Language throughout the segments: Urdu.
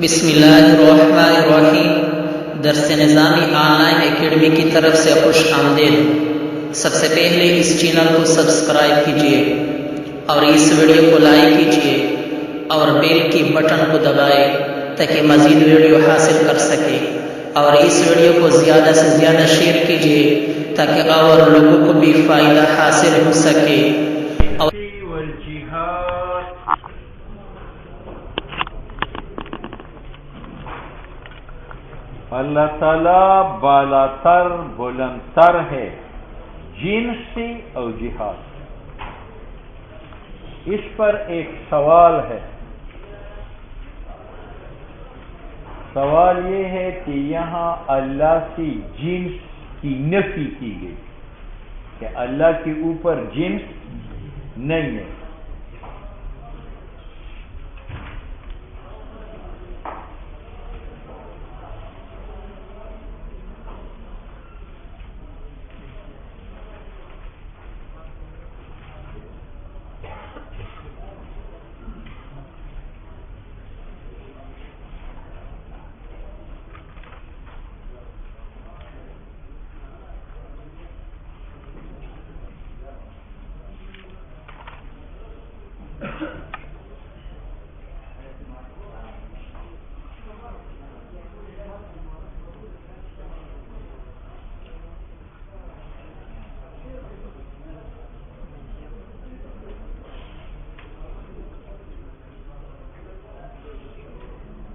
بسم اللہ الرحمن الرحیم۔ درس نظامی آن لائن اکیڈمی کی طرف سے خوش آمدید۔ سب سے پہلے اس چینل کو سبسکرائب کیجیے اور اس ویڈیو کو لائک کیجیے اور بیل کی بٹن کو دبائے تاکہ مزید ویڈیو حاصل کر سکے، اور اس ویڈیو کو زیادہ سے زیادہ شیئر کیجیے تاکہ اور لوگوں کو بھی فائدہ حاصل ہو سکے۔ اللہ تعالیٰ بالا تر بلند تر ہے جنس سے اور جہاد۔ اس پر ایک سوال ہے۔ سوال یہ ہے کہ یہاں اللہ سے جنس کی نفی کی گئی کہ اللہ کے اوپر جنس نہیں ہے۔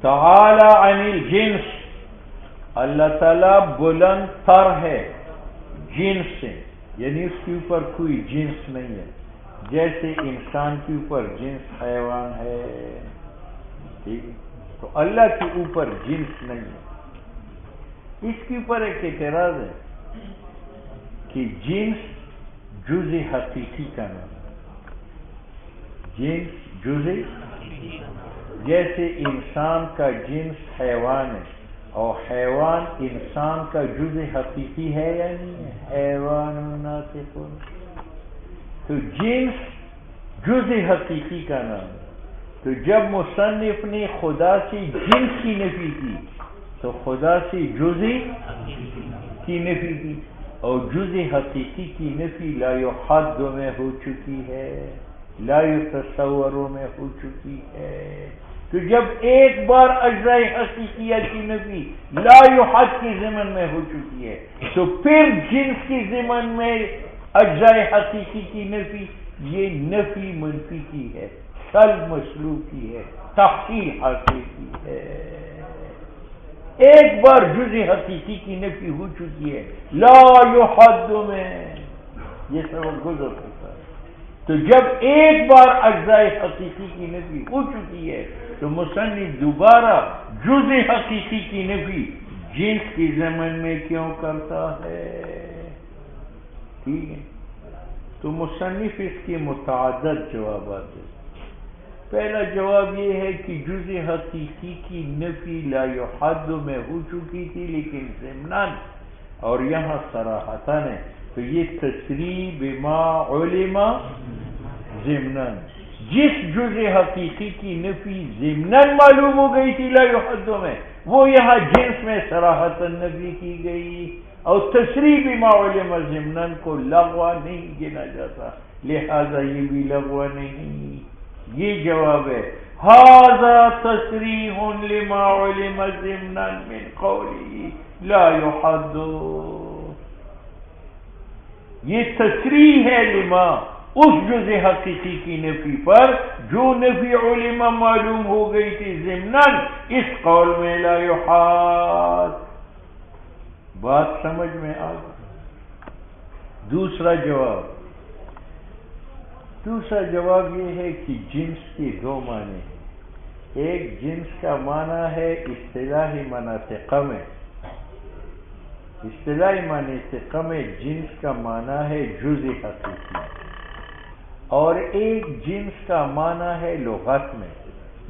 تعالی عن الجنس، اللہ تعالیٰ بلند تر ہے جنس سے، یعنی اس کے اوپر کوئی جنس نہیں ہے، جیسے انسان کے اوپر جنس حیوان ہے، ٹھیک، تو اللہ کے اوپر جنس نہیں ہے۔ اس کے اوپر ایک اعتراض ہے کہ جنس جز حقیقی کا نام ہے، جنس جز، جیسے انسان کا جنس حیوان ہے اور حیوان انسان کا جز حقیقی ہے یا نہیں ہے، حیوان ناطق، تو جنس جز حقیقی کا نام ہے۔ تو جب مصنف نے خدا سے جنس کی نفی کی تو خدا سے جز کی نفی کی، اور جز حقیقی کی نفی لا یحد میں ہو چکی ہے، لا یتصور میں ہو چکی ہے۔ تو جب ایک بار اجزاء حقیقیہ کی نفی لا یحد کے ضمن میں ہو چکی ہے تو پھر جنس کے ضمن میں اجزاء حقیقی کی نفی، یہ نفی منفی کی ہے، سلب مسلوب کی ہے، تحصیل حاصل کی ہے۔ ایک بار جز حقیقی کی نفی ہو چکی ہے لا یحد میں، یہ سبق گزر چکا ہے۔ تو جب ایک بار اجزاء حقیقی کی نفی ہو چکی ہے تو مصنف دوبارہ جز حقیقی کی نفی جنس کے ضمن میں کیوں کرتا ہے؟ ٹھیک ہے، تو مصنف اس کے متعدد جوابات ہیں۔ پہلا جواب یہ ہے کہ جز حقیقی کی نفی لا یحد میں ہو چکی تھی لیکن ضمناً اور یہاں صراحتاً ہے، تو یہ تصریح بما علم ضمناً، جس جز حقیقی کی نفی ضمناً معلوم ہو گئی تھی لا یحد میں، وہ یہاں جنس میں صراحتاً نفی کی گئی، اور تصریح بما علم ضمناً کو لغو نہیں گنا جاتا، لہذا یہ بھی لغو نہیں۔ یہ جواب ہے ھذا تصریح لما علم ضمناً من قولی لا یحد، یہ تصریح ہے لما، اس جز حقیقی کی نفی پر جو نفی علم معلوم ہو گئی تھی ضمناً اس قول میں لا یحد۔ بات سمجھ میں آ گئی؟ دوسرا جواب یہ ہے کہ جنس کے دو معنی ہیں۔ ایک جنس کا معنی ہے اصطلاحی مناطق میں، اصطلاحی مناطق میں جنس کا معنی ہے جز حقیقی، اور ایک جنس کا معنی ہے لغت میں،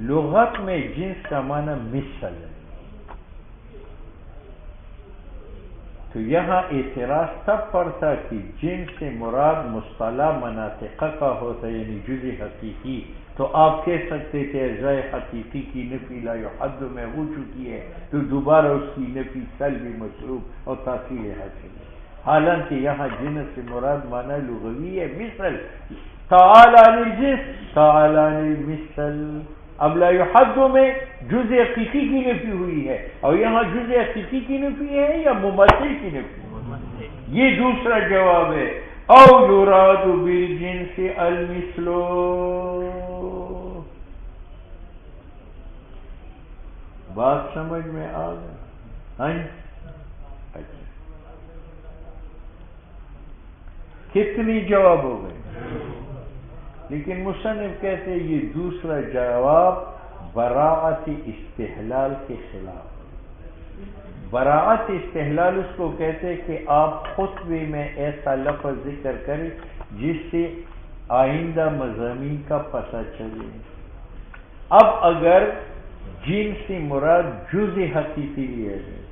لغت میں جنس کا معنی مثل ہے۔ تو یہاں اعتراض تب پڑتا کہ جنس سے مراد مصطلح مناطق کا ہوتا ہے، یعنی جز حقیقی، تو آپ کہہ سکتے تھے اجزاء حقیقی کی نفی لا یحد میں ہو چکی ہے تو دوبارہ اس کی نفی سلبی مصروف اور تاثیر حاصل ہے، حالانکہ یہاں جنس سے مراد معنی لغوی ہے مثل، تعالی عن الجنس تعالی عن المثل. اب لا یحد میں جزء حقیقی کی نفی ہوئی ہے اور یہاں جزء حقیقی کی نفی ہے یا ممثل کی نفی؟ یہ دوسرا جواب ہے. او یراد بالجنس المثل، بات سمجھ میں آ گئی؟ ہاں اچھا، کتنی جواب ہو گئے؟ لیکن مصنف کہتے ہیں یہ دوسرا جواب براعت استحلال کے خلاف. براعت استحلال اس کو کہتے ہیں کہ آپ خطبے میں ایسا لفظ ذکر کریں جس سے آئندہ مضامین کا پتہ چلے. اب اگر جنس سے مراد جزء حقیقی لیا جائے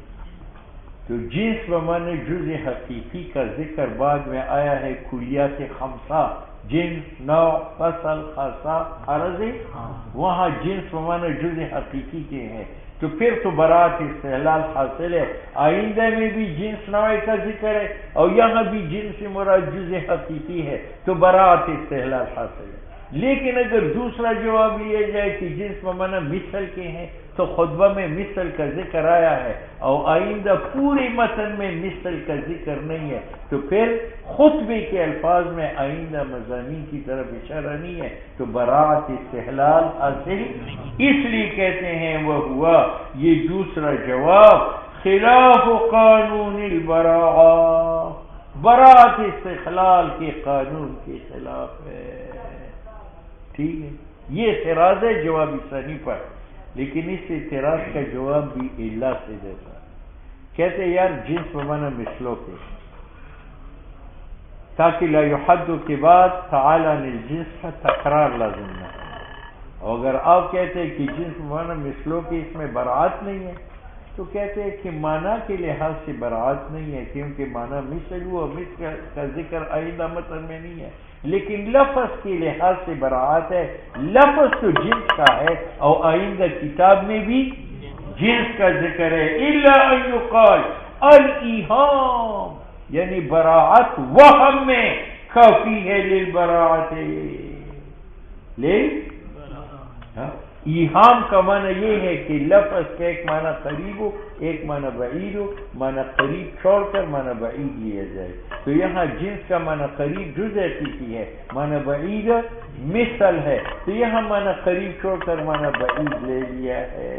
تو جنس بمعنی جزء حقیقی کا ذکر بعد میں آیا ہے کلیات خمسہ، جنس، نوع، فصل، خاصہ، عرض، وہاں جنس بمعنی جزء حقیقی کے ہیں تو پھر تو براعت استحلال حاصل ہے. آئندہ میں بھی جنس نوع کا ذکر ہے اور یہاں بھی جنس سے مراد جزء حقیقی ہے تو براعت استحلال حاصل ہے. لیکن اگر دوسرا جواب لیا جائے کہ جنس بمعنی مثل کے ہیں تو خطبہ میں مثل کا ذکر آیا ہے اور آئندہ پورے متن میں مثل کا ذکر نہیں ہے تو پھر خطبے کے الفاظ میں آئندہ مضامین کی طرف اشارہ نہیں ہے تو براعت استحلال حاصل. اس لیے کہتے ہیں وہ ہوا یہ دوسرا جواب خلاف قانون البراءہ، براعت استحلال کے قانون کے خلاف ہے. ٹھیک ہے، یہ اعتراض ہے جوابی ثانی پر، لیکن اس اعتراض کا جواب بھی اللہ سے دیتا. کہتے یار جنس بمعنی مثلوں کے، تاکہ لا یحد کے بعد تعالی عن الجنس کا تکرار لازم نہ ہو. اور اگر آپ کہتے ہیں کہ جنس بمعنی مثلوں کے اس میں براعت نہیں ہے تو کہتے ہیں کہ معنی کے لحاظ سے براعت نہیں ہے کیونکہ معنی مثل ہوا، مثل کا ذکر آئندہ متن میں نہیں ہے، لیکن لفظ کے لحاظ سے براعت ہے. لفظ تو جنس کا ہے اور آئندہ کتاب میں بھی جنس کا ذکر ہے. الا ان یقال الایہام، یعنی براعت وہم میں کافی ہے للبراعت، ایہام کا معنی یہ ہے کہ لفظ کا ایک معنی قریب ہو ایک معنی بعید ہو، معنی قریب چھوڑ کر معنی بعید لیا جائے. تو یہاں جنس کا معنی قریب جزء حقیقی ہے، معنی بعید مثل ہے تو یہاں معنی قریب چھوڑ کر معنی بعید لے لیا ہے.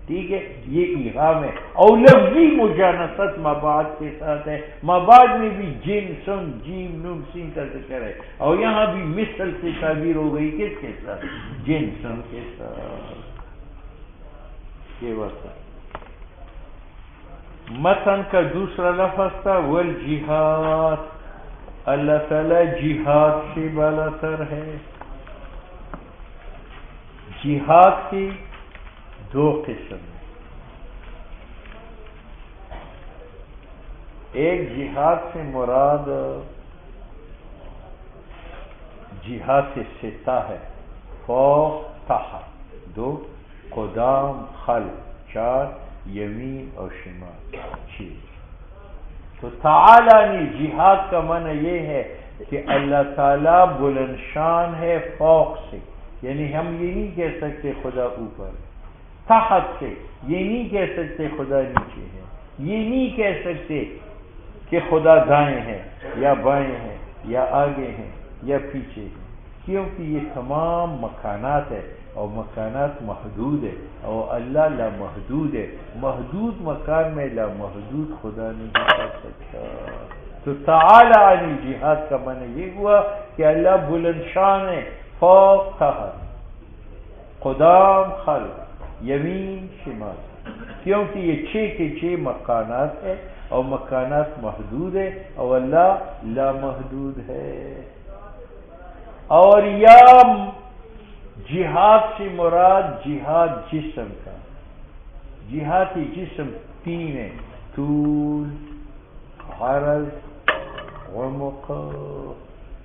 ٹھیک ہے، یہ ایہام ہے. اور لفظی مجانست مبعد کے ساتھ ہے، مبعد میں بھی جن سن جیم نون سین کا ذکر ہے اور یہاں بھی مثل سے تعبیر ہو گئی کس کے ساتھ؟ جن سن کے ساتھ. یہ وقت متن کا دوسرا لفظ تھا والجہاد. اللہ تعالی جہاد سے بالا تر ہے. جہاد کی دو قسم، ایک جہاد سے مراد جہاد سے ستا ہے، فوق تحت، دو قدام خلف، چار یمین اور شمال، چھ. تو تعالی نے جہاد کا معنی یہ ہے کہ اللہ تعالیٰ بلند شان ہے فوق سے، یعنی ہم یہ نہیں کہہ سکتے خدا اوپر، تحت سے یہ نہیں کہہ سکتے خدا نیچے ہے، یہ نہیں کہہ سکتے کہ خدا دائیں ہے یا بائیں ہے یا آگے ہیں یا پیچھے ہیں، کیونکہ یہ تمام مکانات ہے اور مکانات محدود ہے اور اللہ لامحدود ہے. محدود مکان میں لامحدود خدا نہیں کر سکتا. تو تعالی عن الجہاد کا معنی یہ ہوا کہ اللہ بلند شان ہے، فوق تحت، قدام خلف، یمین شمال، کیونکہ یہ چھ کے چھ مکانات ہے اور مکانات محدود ہے اور اللہ لامحدود ہے. اور یا جہاد سے مراد جہاد جسم کا، جہادی جسم تین ہے، طول، عرض، عمق.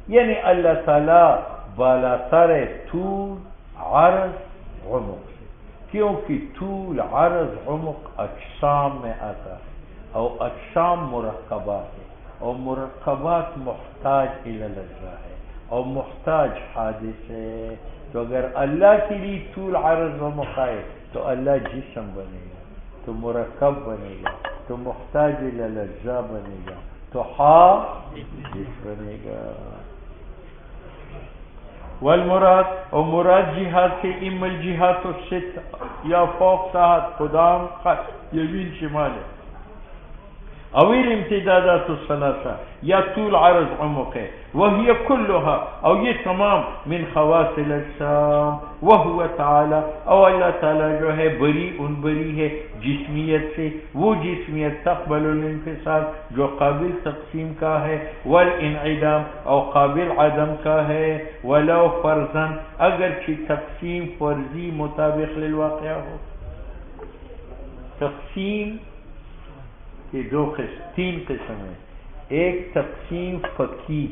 یعنی اللہ تعالیٰ بالا تر ہے طول عرض عمق سے، کیونکہ طول عرض عمق اجسام میں آتا ہے اور اجسام مرکبات ہے، اور مرکبات محتاج الی الاجزاء ہے اور محتاج حادث ہے۔ تو اگر اللہ کے لیے طول عرض عمق آئے تو اللہ جسم بنے گا، تو مرکب بنے گا، تو محتاج الی الاجزاء بنے گا، تو حادث بنے گا۔ والمراد، اور مراد جہاد سے ام الجہاد الست یا فوق تحت قدام خط یمین شمال ہے، اویل امتدادات الثلاثہ یا طول عرض عمق ہے، وہی کلھا، اور یہ تمام من خواص الاجسام، وہو تعالی، اور اللہ تعالی جو ہے بری ہے جسمیت سے، وہ جسمیت تقبل الانفصال جو قابل تقسیم کا ہے، والانعدام اور قابل عدم کا ہے، ولو فرضا اگرچہ تقسیم فرضی مطابق للواقعہ ہو۔ تقسیم کے تین قسم ہیں، ایک تقسیم فقہی،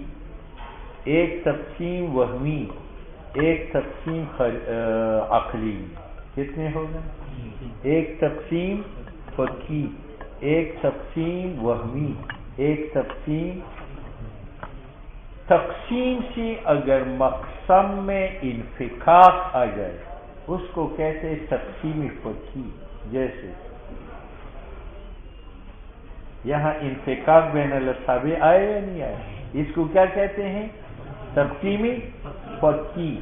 ایک تقسیم وہمی، ایک تقسیم عقلی۔ کتنے ہو گئے؟ ایک تقسیم فقہی، ایک تقسیم وہمی، ایک تقسیم۔ تقسیم سے اگر مقسم میں انفکاک آ جائے اس کو کہتے ہیں تقسیم فقہی۔ جیسے یہاں انفکاک بین الاصابع آئے یا نہیں آئے، اس کو کیا کہتے ہیں؟ تقسیم فقہی۔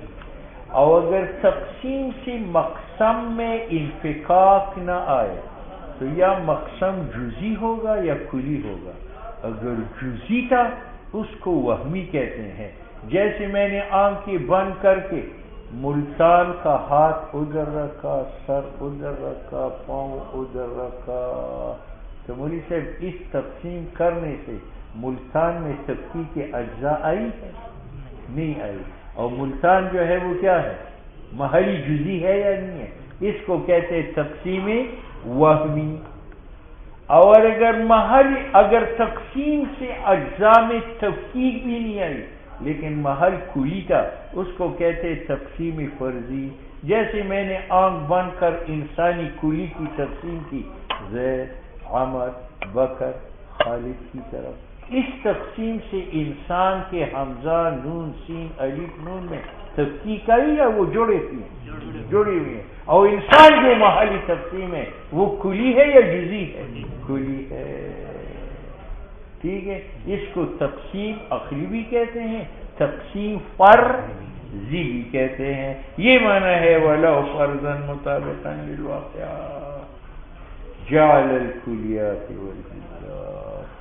اور اگر تقسیم سے مقسم میں انفکاک نہ آئے تو یا مقسم جزئی ہوگا یا کلی ہوگا۔ اگر جزئی تھا اس کو وہمی کہتے ہیں، جیسے میں نے آنکھیں بند کر کے ملتان کا ہاتھ ادھر رکھا، سر ادھر رکھا، پاؤں ادھر رکھا، تو مولی صاحب اس تقسیم کرنے سے ملتان میں تفکیک کے اجزاء آئی ہے؟ نہیں آئی۔ اور ملتان جو ہے وہ کیا ہے؟ محلی جزئی ہے یا نہیں ہے؟ اس کو کہتے ہیں تقسیم وہمی۔ اور اگر تقسیم سے اجزاء میں تفکیک بھی نہیں آئی لیکن محل کلی تھا اس کو کہتے ہیں تقسیم فرضی۔ جیسے میں نے آنکھ بند کر انسانی کلی کی تقسیم کی، زید، عمر، بکر، خالد کی طرف، اس تقسیم سے انسان کے حمزہ، نون، سین، الف، نون میں تفکیک آئی یا وہ جڑی ہوئی ہیں؟ اور انسان جو محلی تقسیم ہے وہ کلی ہے یا جزئی ہے؟ کلی ہے۔ ٹھیک ہے، اس کو تقسیم عقلی بھی کہتے ہیں، تقسیم فرضی بھی کہتے ہیں۔ یہ معنی ہے وَلَوْ فَرْضًا مُطَابِقًا لِلْوَاقِعَ جعل الکلیات والجزات۔